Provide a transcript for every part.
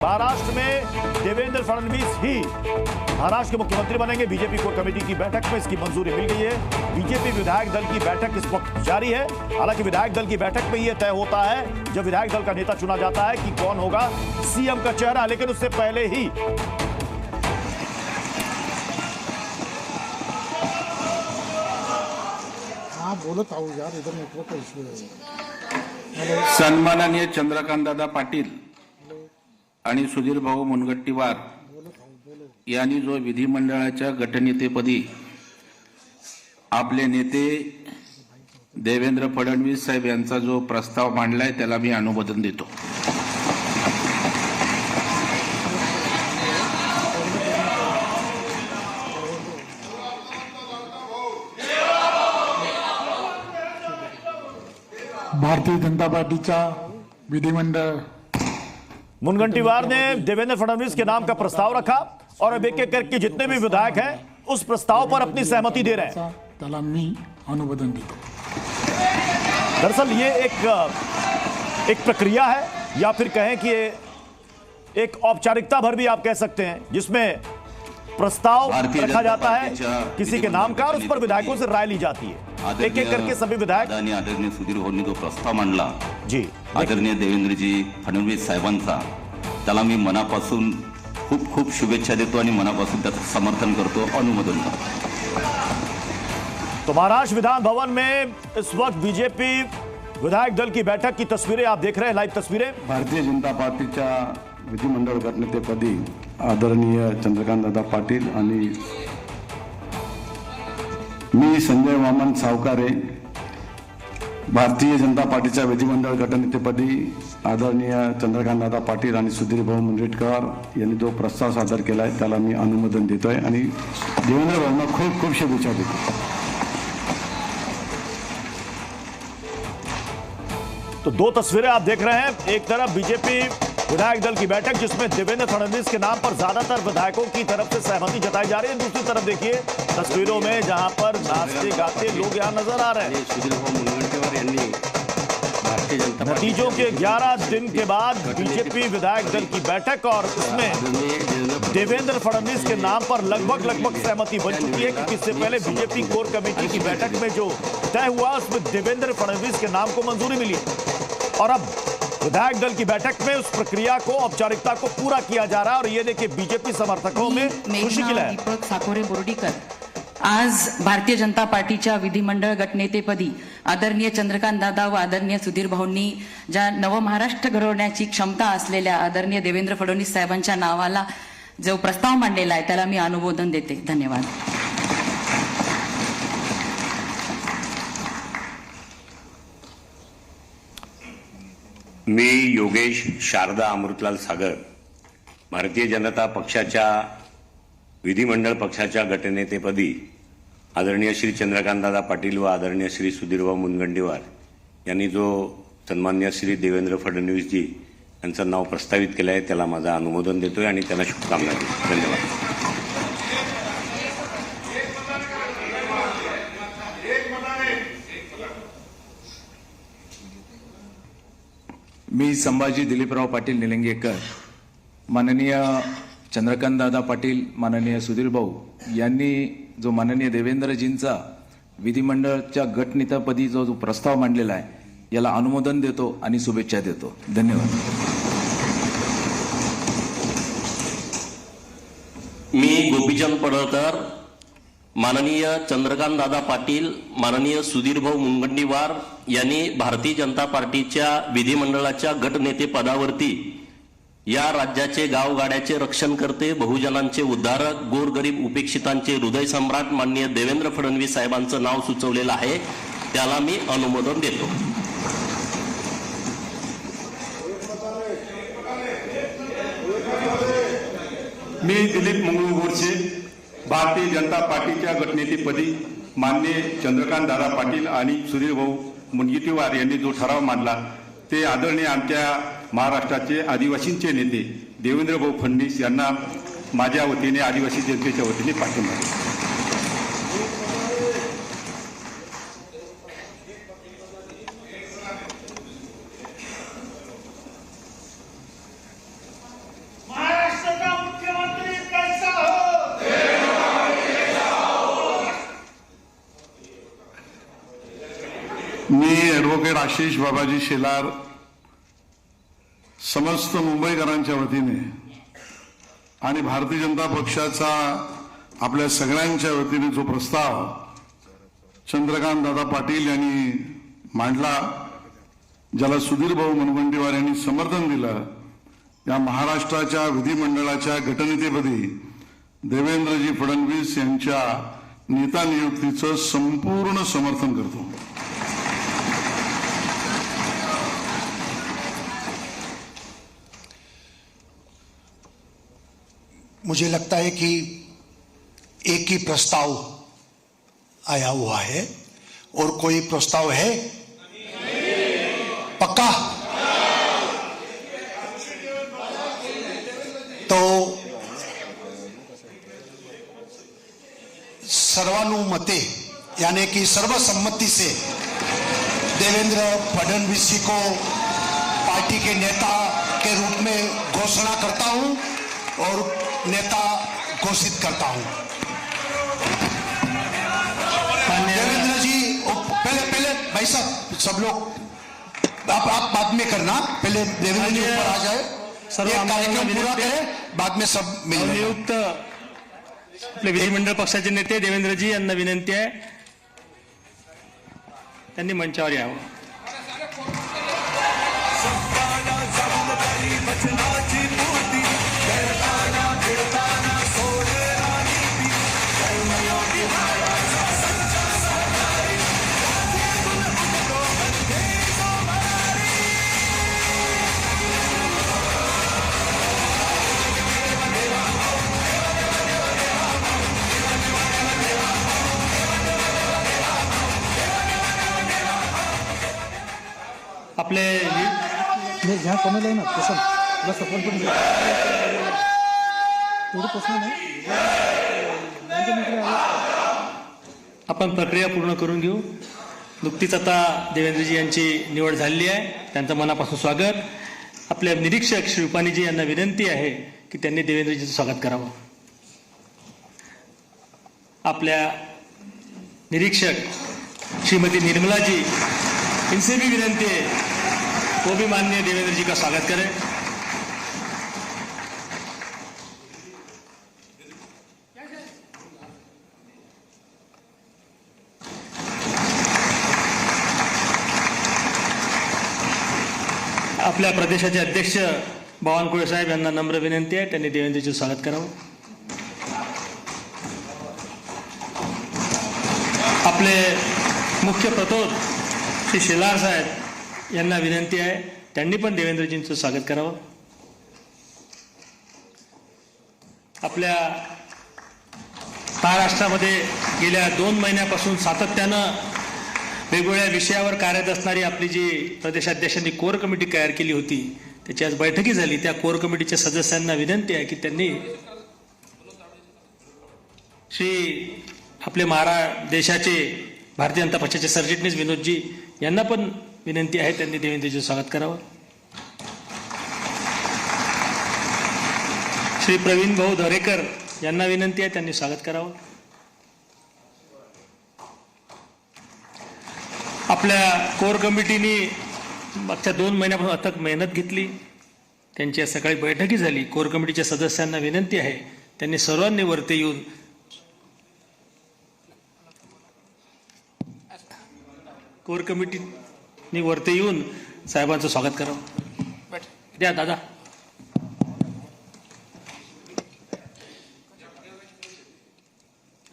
महाराष्ट्र में देवेंद्र फडणवीस ही महाराष्ट्र के मुख्यमंत्री बनेंगे। बीजेपी कोर कमेटी की बैठक में इसकी मंजूरी मिल गई है। बीजेपी विधायक दल की बैठक इस वक्त जारी है। हालांकि विधायक दल की बैठक में यह तय होता है जब विधायक दल का नेता चुना जाता है कि कौन होगा सीएम का चेहरा, लेकिन उससे पहले ही बोलत आहो यार, इधर नेटवर्क का इश्यू है। सन्माननीय चंद्रकांत दादा पाटील आणि सुधीर भाऊ मुनगंटीवार यांनी जो विधिमंडळाच्या गटनेतेपदी आपले नेते देवेंद्र फडणवीस साहेब यांचा जो प्रस्ताव मांडलाय त्याला मी अनुमोदन देतो। भारतीय जनता पार्टीचा विधिमंडळ मुनगंटीवार ने देवेंद्र फडणवीस के नाम का प्रस्ताव रखा और अब एक-एक करके जितने भी विधायक हैं उस प्रस्ताव पर अपनी सहमति दे रहे हैं। त्याला मी अनुमोदन देतो। दरअसल ये एक प्रक्रिया है या फिर कहें कि एक औपचारिकता भर भी आप कह सकते हैं, जिसमें प्रस्ताव रखा जाता है किसी के नाम का और उस पर विधायकों से राय ली जाती है। एक एक करके सभी विधायक आदरणीय सुधीर भाऊंनी जो प्रस्ताव मांडला जी आदरणीय देवेंद्रजी फडणवीस साहेबांचा, त्याला मी मनापासून खूप खूप शुभेच्छा देतो आणि मनापासून त्याचं समर्थन करतो, अनुमोदन करतो। तो महाराष्ट्र विधान भवन में इस वक्त बीजेपी विधायक दल की बैठक की तस्वीरें आप देख रहे हैं, लाइव तस्वीरें। भारतीय जनता पार्टीच्या विधिमंडळ गटनेतेपदी आदरणीय चंद्रकांत दादा पाटील आणि मी संजय वामन सावकारे, भारतीय जनता पार्टीच्या विधिमंडळ गटनेतेपदी आदरणीय चंद्रकांत दादा पाटील आणि सुधीर भाऊ मुनगंटीवार यांनी जो प्रस्ताव सादर केला आहे त्याला मी अनुमोदन देतोय आणि देवेंद्र भाऊंना खूप खूप शुभेच्छा देतो। तो दो तस्वीरें आप देख रहे हैं, एक तरफ बीजेपी विधायक दल की बैठक जिसमें देवेंद्र फडणवीस के नाम पर ज्यादातर विधायकों की तरफ से सहमति जताई जा रही है। दूसरी तरफ देखिए तस्वीरों में जहां पर नाचते गाते लोग यहां नजर आ रहे हैं। नतीजों के 11 दिन के बाद बीजेपी विधायक दल की बैठक और इसमें देवेंद्र फडणवीस के नाम पर लगभग सहमति बन चुकी है, क्योंकि इससे पहले बीजेपी कोर कमेटी की बैठक में जो तय हुआ उसमें देवेंद्र फडणवीस के नाम को मंजूरी मिली और अब विधायक दल की बैठक में उस प्रक्रिया को, औपचारिकता को पूरा किया जा रहा है। और ये देखिए बीजेपी समर्थकों में खुशी की लहर। दीपक साकोरे बोर्डीकर आज भारतीय जनता पार्टीच्या विधिमंडळ गटनेतेपदी आदरणीय चंद्रकांत दादा व आदरणीय सुधीर भाऊंनी ज्या नव महाराष्ट्र घडवण्याची क्षमता असलेल्या आदरणीय देवेंद्र फडणवीस साहेबांच्या नावाला जो प्रस्ताव मांडलेला आहे त्याला मी अनुमोदन देते। धन्यवाद। मी योगेश शारदा अमृतलाल सागर, भारतीय जनता पक्षाच्या विधिमंडळ पक्षाच्या गटनेतेपदी आदरणीय श्री चंद्रकांतदादा पाटील व आदरणीय श्री सुधीरभाऊ मुनगंटीवार यांनी जो सन्माननीय श्री देवेंद्र फडणवीसजी यांचं नाव प्रस्तावित केलं आहे त्याला माझं अनुमोदन देतोय आणि त्यांना शुभकामना देतो। धन्यवाद। मी संभाजी दिलीपराव पाटील निलंगेकर, माननीय चंद्रकांत दादा पाटील, माननीय सुधीर भाऊ यांनी जो माननीय देवेंद्रजींचा विधिमंडळाच्या गटनेतेपदी जो प्रस्ताव मांडलेला आहे याला अनुमोदन देतो आणि शुभेच्छा देतो। धन्यवाद। मी गोपीचंद पडळकर, माननीय चंद्रकांत दादा पाटील, माननीय सुधीर भाऊ मुनगंटीवार यांनी भारतीय जनता पार्टीच्या विधिमंडळाच्या गटनेते पदावरती या राज्याचे गावगाड्याचे रक्षण करते, बहुजनांचे उद्धारक, गोरगरीब उपेक्षितांचे हृदय सम्राट माननीय देवेंद्र फडणवीस साहेबांचं नाव सुचवलेलं आहे, त्याला मी अनुमोदन देतो। मी दिलीप मंगळू गोरसे, भारतीय जनता पार्टीच्या गटनेतेपदी माननीय चंद्रकांत दादा पाटील आणि सुधीर भाऊ मुनगंटीवार यांनी जो ठराव मांडला ते आदरणीय आमच्या महाराष्ट्राचे आदिवासींचे नेते देवेंद्र भाऊ फडणवीस यांना माझ्या वतीने, आदिवासी जनतेच्या वतीने पाठिंबा। मी ॲडव्होकेट आशिष बाबाजी शेलार समस्त मुंबईकरांच्या वतीने आणि भारतीय जनता पक्षाचा आपल्या सगळ्यांच्या वतीने जो प्रस्ताव चंद्रकांत दादा पाटील यांनी मांडला, ज्याला सुधीर भाऊ मुनगंटीवार यांनी समर्थन दिलं, या महाराष्ट्राच्या विधिमंडळाच्या गटनेतेपदी देवेंद्रजी फडणवीस यांच्या नेता नियुक्तीचं संपूर्ण समर्थन करतो. मुझे लगता है कि एक ही प्रस्ताव आया हुआ है और कोई प्रस्ताव है? पक्का? तो सर्वानुमते यानी कि सर्वसम्मति से देवेंद्र फडणवीस जी को पार्टी के नेता के रूप में घोषणा करता हूं और नेता घोषित करता हूं. देवेंद्र जी पहले भाई साहब सब लोग आप बाद में करना, पहले देवेंद्र जी ऊपर आ जाए, एक कार्यक्रम पूरा करें, बाद में सब मिल नियुक्त आपले विधिमंडळ पक्षाचे नेते देवेंद्रजी यांना विनंती आहे त्यांनी मंचावर यावं. आपले ह्या कोणाला आहे ना तसं तुला सपोर्ट पण एवढं प्रश्न नाही. आपण प्रक्रिया पूर्ण करून घेऊ. नुकतीच आता देवेंद्रजी यांची निवड झालेली आहे, त्यांचं मनापासून स्वागत. आपले निरीक्षक श्री रुपानीजी यांना विनंती आहे की त्यांनी देवेंद्रजीचं स्वागत करावं. आपल्या निरीक्षक श्रीमती निर्मलाजी इनसे भी विनंती है वो भी माननीय देवेंद्र जी का स्वागत करें. आपल्या प्रदेशाचे अध्यक्ष बावनकुळे साहेब यांना नम्र विनंती आहे त्यांनी देवेंद्रजीचं स्वागत करावं. आपले मुख्य प्रतोद श्री शेलार साहेब यांना विनंती आहे त्यांनी पण देवेंद्रजींचं स्वागत करावं. आपल्या महाराष्ट्रामध्ये गेल्या 2 महिन्यापासून सातत्यानं वेगवेगळ्या विषयावर कार्यरत असणारी आपली जी प्रदेशाध्यक्षांनी कोर कमिटी तयार केली होती त्याची आज बैठकी झाली. त्या कोर कमिटीच्या सदस्यांना विनंती आहे की त्यांनी श्री आपले देशाचे भारतीय जनता पक्षाचे सरचिटणीस विनोदजी यांना पण विनंती आहे त्यांनी देवेंद्रजीचं स्वागत करावं. श्री प्रवीण भाऊ धरेकर यांना विनंती आहे त्यांनी स्वागत करावं. आपल्या कोर कमिटीने मागच्या 2 महिन्यापासून अथक मेहनत घेतली. त्यांची आज सकाळी बैठकी झाली. कोर कमिटीच्या सदस्यांना विनंती आहे त्यांनी सर्वांनी वरती येऊन कोर कमिटीने वरती येऊन साहेबांचं स्वागत करावं. द्या दादा.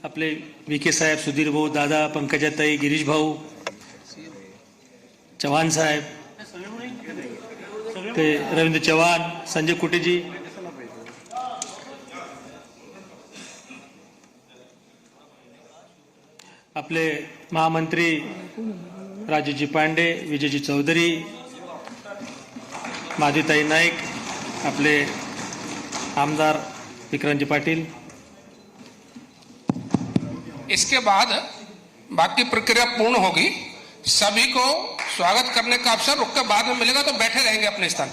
आपले विखे साहेब, सुधीर भाऊ, दादा, पंकजाताई, गिरीश भाऊ, चव्हाण साहेब, ते रवींद्र चव्हाण, संजय कुटेजी, आपले महामंत्री राजूजी पांडे, विजयजी चौधरी, माधुताई नाईक, आपले आमदार विक्रांतजी पाटील. इसके बाद बाकी प्रक्रिया पूर्ण होगी. सभी को स्वागत करने का अवसर रुक कर बाद में मिलेगा, तो बैठे रहेंगे अपने स्थान.